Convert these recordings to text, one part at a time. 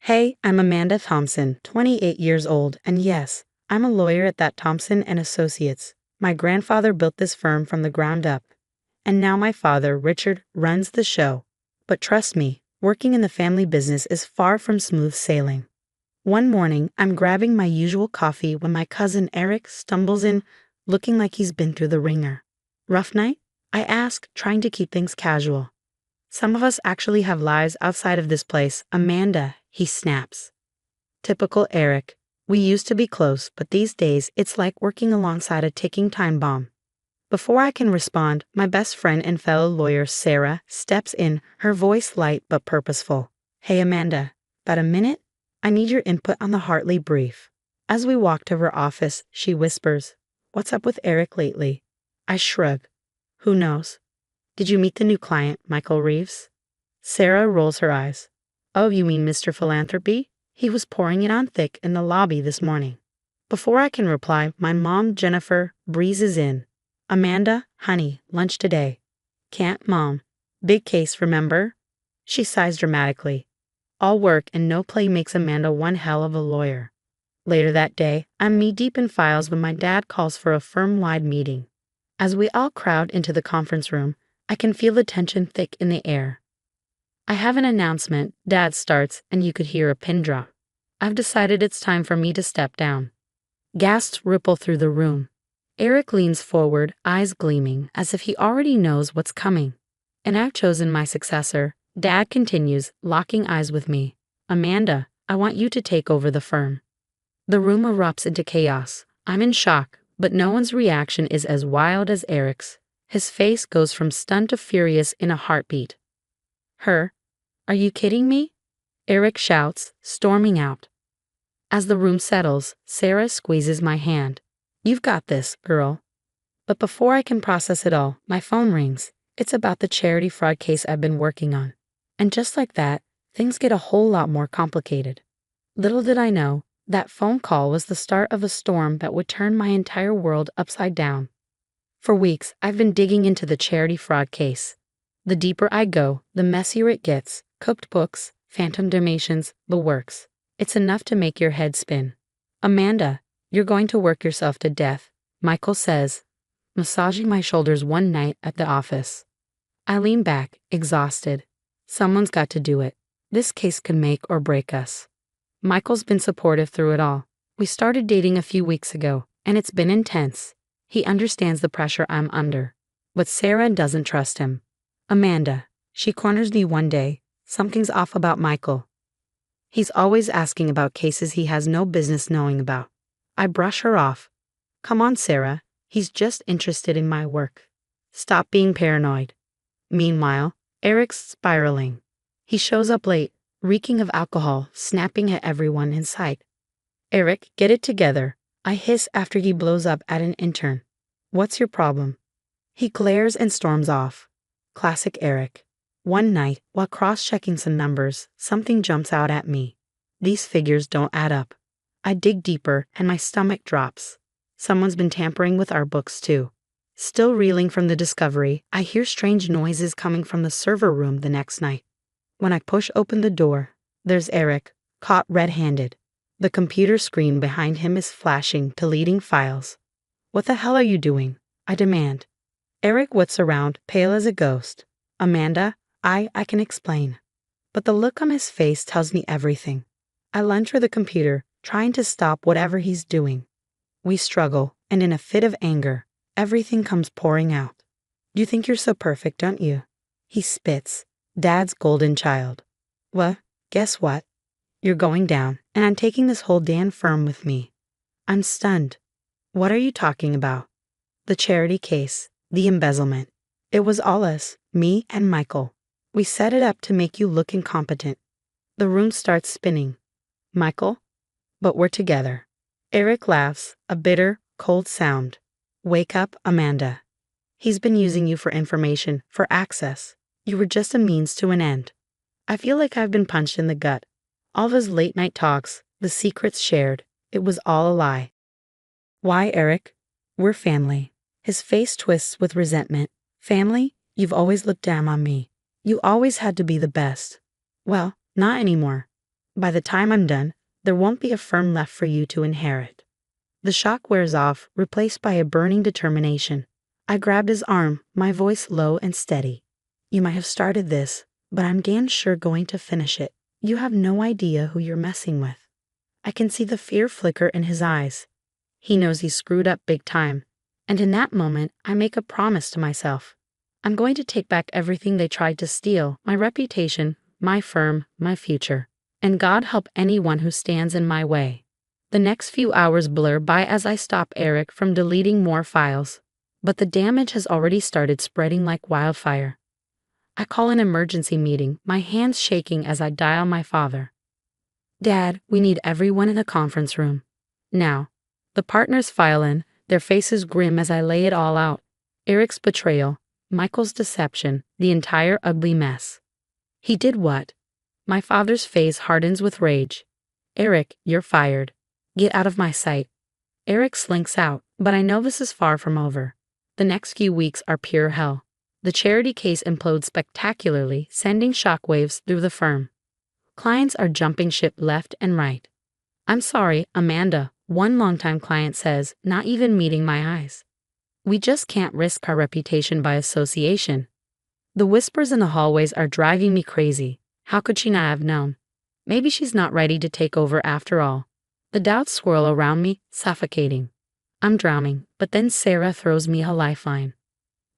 Hey, I'm Amanda Thompson, 28 years old, and yes, I'm a lawyer at that Thompson and Associates. My grandfather built this firm from the ground up, and now my father, Richard, runs the show. But trust me, working in the family business is far from smooth sailing. One morning, I'm grabbing my usual coffee when my cousin Eric stumbles in, looking like he's been through the ringer. Rough night? I ask, trying to keep things casual. Some of us actually have lives outside of this place, Amanda, he snaps. Typical Eric. We used to be close, but these days it's like working alongside a ticking time bomb. Before I can respond, my best friend and fellow lawyer Sarah steps in, her voice light but purposeful. Hey Amanda, got a minute? I need your input on the Hartley brief. As we walk to her office, she whispers, "What's up with Eric lately?" I shrug. Who knows? Did you meet the new client, Michael Reeves? Sarah rolls her eyes. Oh, you mean Mr. Philanthropy? He was pouring it on thick in the lobby this morning. Before I can reply, my mom, Jennifer, breezes in. Amanda, honey, lunch today. Can't, Mom. Big case, remember? She sighs dramatically. All work and no play makes Amanda one hell of a lawyer. Later that day, I'm knee-deep in files when my dad calls for a firm-wide meeting. As we all crowd into the conference room, I can feel the tension thick in the air. I have an announcement, Dad starts, and you could hear a pin drop. I've decided it's time for me to step down. Gasps ripple through the room. Eric leans forward, eyes gleaming, as if he already knows what's coming. And I've chosen my successor. Dad continues, locking eyes with me. Amanda, I want you to take over the firm. The room erupts into chaos. I'm in shock, but no one's reaction is as wild as Eric's. His face goes from stunned to furious in a heartbeat. Her? Are you kidding me? Eric shouts, storming out. As the room settles, Sarah squeezes my hand. You've got this, girl. But before I can process it all, my phone rings. It's about the charity fraud case I've been working on. And just like that, things get a whole lot more complicated. Little did I know, that phone call was the start of a storm that would turn my entire world upside down. For weeks, I've been digging into the charity fraud case. The deeper I go, the messier it gets. Cooked books, phantom donations, the works. It's enough to make your head spin. Amanda, you're going to work yourself to death, Michael says, massaging my shoulders one night at the office. I lean back, exhausted. Someone's got to do it. This case can make or break us. Michael's been supportive through it all. We started dating a few weeks ago, and it's been intense. He understands the pressure I'm under. But Sarah doesn't trust him. Amanda, she corners me one day. Something's off about Michael. He's always asking about cases he has no business knowing about. I brush her off. Come on, Sarah. He's just interested in my work. Stop being paranoid. Meanwhile, Eric's spiraling. He shows up late, reeking of alcohol, snapping at everyone in sight. Eric, get it together. I hiss after he blows up at an intern. What's your problem? He glares and storms off. Classic Eric. One night, while cross-checking some numbers, something jumps out at me. These figures don't add up. I dig deeper, and my stomach drops. Someone's been tampering with our books, too. Still reeling from the discovery, I hear strange noises coming from the server room the next night. When I push open the door, there's Eric, caught red-handed. The computer screen behind him is flashing, deleting files. What the hell are you doing? I demand. Eric whips around, pale as a ghost. Amanda, I can explain. But the look on his face tells me everything. I lunge for the computer, trying to stop whatever he's doing. We struggle, and in a fit of anger, everything comes pouring out. You think you're so perfect, don't you? He spits. Dad's golden child. Well, guess what? You're going down, and I'm taking this whole damn firm with me. I'm stunned. What are you talking about? The charity case, the embezzlement. It was all us, me and Michael. We set it up to make you look incompetent. The room starts spinning. Michael? But we're together. Eric laughs, a bitter, cold sound. Wake up, Amanda. He's been using you for information, for access. You were just a means to an end. I feel like I've been punched in the gut. All of his late-night talks, the secrets shared, it was all a lie. Why, Eric? We're family. His face twists with resentment. Family? You've always looked down on me. You always had to be the best. Well, not anymore. By the time I'm done, there won't be a firm left for you to inherit. The shock wears off, replaced by a burning determination. I grabbed his arm, my voice low and steady. You might have started this, but I'm damn sure going to finish it. You have no idea who you're messing with. I can see the fear flicker in his eyes. He knows he's screwed up big time. And in that moment, I make a promise to myself. I'm going to take back everything they tried to steal, my reputation, my firm, my future. And God help anyone who stands in my way. The next few hours blur by as I stop Eric from deleting more files. But the damage has already started spreading like wildfire. I call an emergency meeting, my hands shaking as I dial my father. Dad, we need everyone in the conference room. Now. The partners file in, their faces grim as I lay it all out. Eric's betrayal, Michael's deception, the entire ugly mess. He did what? My father's face hardens with rage. Eric, you're fired. Get out of my sight. Eric slinks out, but I know this is far from over. The next few weeks are pure hell. The charity case implodes spectacularly, sending shockwaves through the firm. Clients are jumping ship left and right. I'm sorry, Amanda, one longtime client says, not even meeting my eyes. We just can't risk our reputation by association. The whispers in the hallways are driving me crazy. How could she not have known? Maybe she's not ready to take over after all. The doubts swirl around me, suffocating. I'm drowning, but then Sarah throws me a lifeline.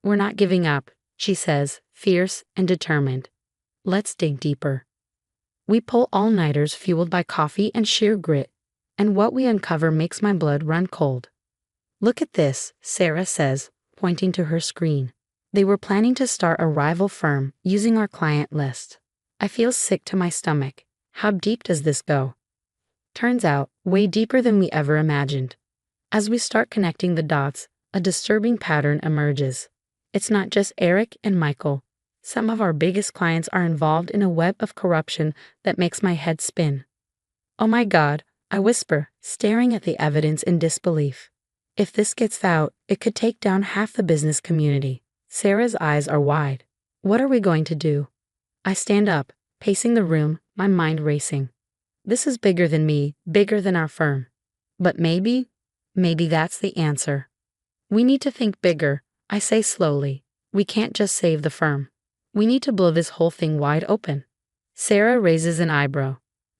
We're not giving up, she says, fierce and determined. Let's dig deeper. We pull all-nighters fueled by coffee and sheer grit, and what we uncover makes my blood run cold. Look at this, Sarah says, pointing to her screen. They were planning to start a rival firm using our client list. I feel sick to my stomach. How deep does this go? Turns out, way deeper than we ever imagined. As we start connecting the dots, a disturbing pattern emerges. It's not just Eric and Michael. Some of our biggest clients are involved in a web of corruption that makes my head spin. Oh my God, I whisper, staring at the evidence in disbelief. If this gets out, it could take down half the business community. Sarah's eyes are wide. What are we going to do? I stand up, pacing the room, my mind racing. This is bigger than me, bigger than our firm. But maybe that's the answer. We need to think bigger, I say slowly. We can't just save the firm. We need to blow this whole thing wide open. Sarah raises an eyebrow.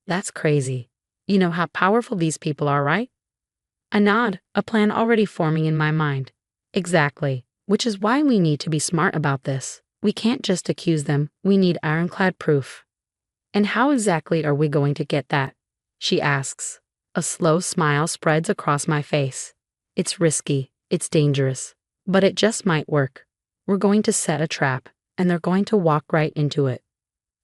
That's crazy. You know how powerful these people are, right? I nod, a plan already forming in my mind. Exactly, which is why we need to be smart about this. We can't just accuse them, we need ironclad proof. And how exactly are we going to get that? She asks. A slow smile spreads across my face. It's risky, it's dangerous, but it just might work. We're going to set a trap, and they're going to walk right into it.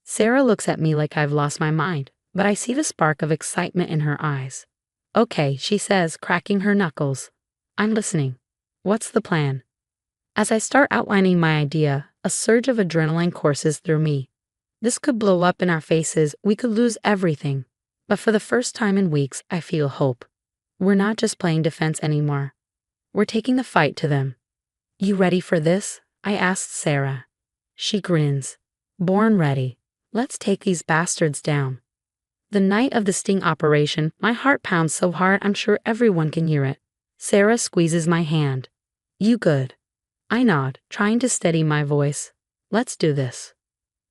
Sarah looks at me like I've lost my mind, but I see the spark of excitement in her eyes. Okay, she says, cracking her knuckles. I'm listening. What's the plan? As I start outlining my idea, a surge of adrenaline courses through me. This could blow up in our faces, we could lose everything. But for the first time in weeks, I feel hope. We're not just playing defense anymore. We're taking the fight to them. You ready for this? I asked Sarah. She grins. Born ready. Let's take these bastards down. The night of the sting operation, my heart pounds so hard I'm sure everyone can hear it. Sarah squeezes my hand. You good? I nod, trying to steady my voice. Let's do this.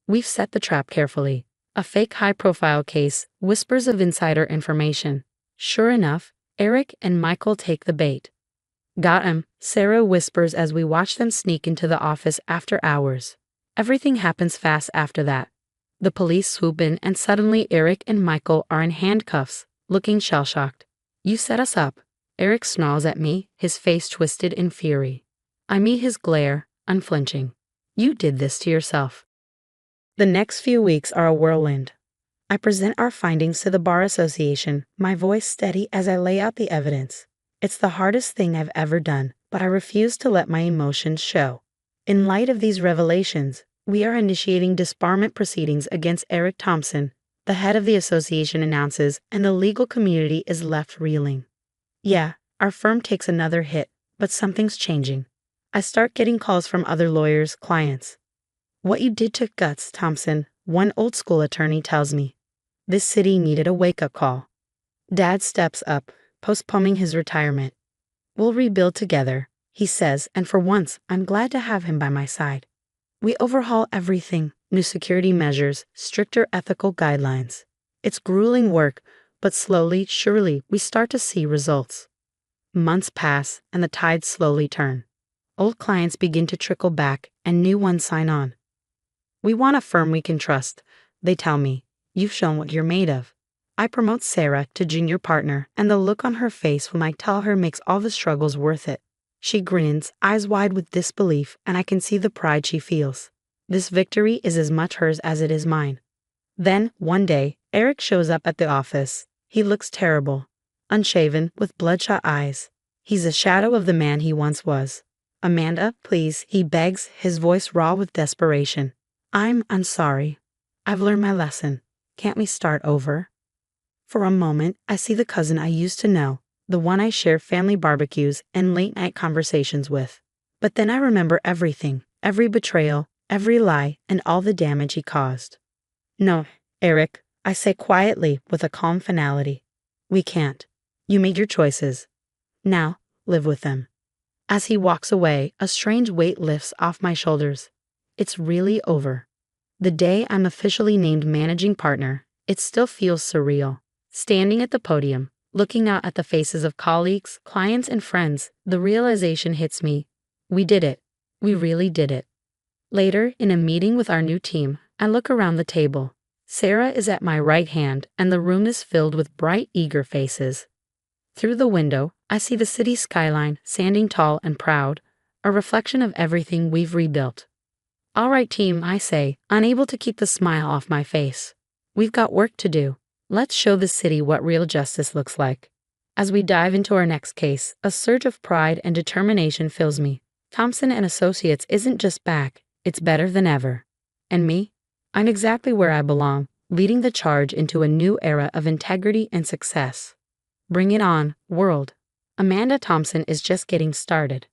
We've set the trap carefully. A fake high-profile case, whispers of insider information. Sure enough, Eric and Michael take the bait. Got him, Sarah whispers as we watch them sneak into the office after hours. Everything happens fast after that. The police swoop in and suddenly Eric and Michael are in handcuffs, looking shell-shocked. You set us up. Eric snarls at me, his face twisted in fury. I meet his glare, unflinching. You did this to yourself. The next few weeks are a whirlwind. I present our findings to the Bar Association, my voice steady as I lay out the evidence. It's the hardest thing I've ever done, but I refuse to let my emotions show. In light of these revelations, we are initiating disbarment proceedings against Eric Thompson, the head of the association announces, and the legal community is left reeling. Yeah, our firm takes another hit, but something's changing. I start getting calls from other lawyers, clients. What you did took guts, Thompson, one old-school attorney tells me. This city needed a wake-up call. Dad steps up, postponing his retirement. We'll rebuild together, he says, and for once, I'm glad to have him by my side. We overhaul everything, new security measures, stricter ethical guidelines. It's grueling work, but slowly, surely, we start to see results. Months pass, and the tides slowly turn. Old clients begin to trickle back, and new ones sign on. We want a firm we can trust, they tell me. You've shown what you're made of. I promote Sarah to junior partner, and the look on her face when I tell her makes all the struggles worth it. She grins, eyes wide with disbelief, and I can see the pride she feels. This victory is as much hers as it is mine. Then, one day, Eric shows up at the office. He looks terrible, unshaven, with bloodshot eyes. He's a shadow of the man he once was. Amanda, please, he begs, his voice raw with desperation. I'm sorry. I've learned my lesson. Can't we start over? For a moment, I see the cousin I used to know, the one I share family barbecues and late-night conversations with. But then I remember everything, every betrayal, every lie, and all the damage he caused. No, Eric, I say quietly with a calm finality. We can't. You made your choices. Now, live with them. As he walks away, a strange weight lifts off my shoulders. It's really over. The day I'm officially named managing partner, it still feels surreal. Standing at the podium, looking out at the faces of colleagues, clients, and friends, the realization hits me. We did it. We really did it. Later, in a meeting with our new team, I look around the table. Sarah is at my right hand, and the room is filled with bright, eager faces. Through the window, I see the city skyline, standing tall and proud, a reflection of everything we've rebuilt. All right, team, I say, unable to keep the smile off my face. We've got work to do. Let's show the city what real justice looks like. As we dive into our next case, a surge of pride and determination fills me. Thompson and Associates isn't just back, it's better than ever. And me? I'm exactly where I belong, leading the charge into a new era of integrity and success. Bring it on, world. Amanda Thompson is just getting started.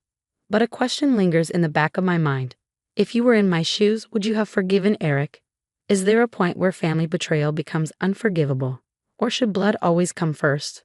But a question lingers in the back of my mind. If you were in my shoes, would you have forgiven Eric? Is there a point where family betrayal becomes unforgivable? Or should blood always come first?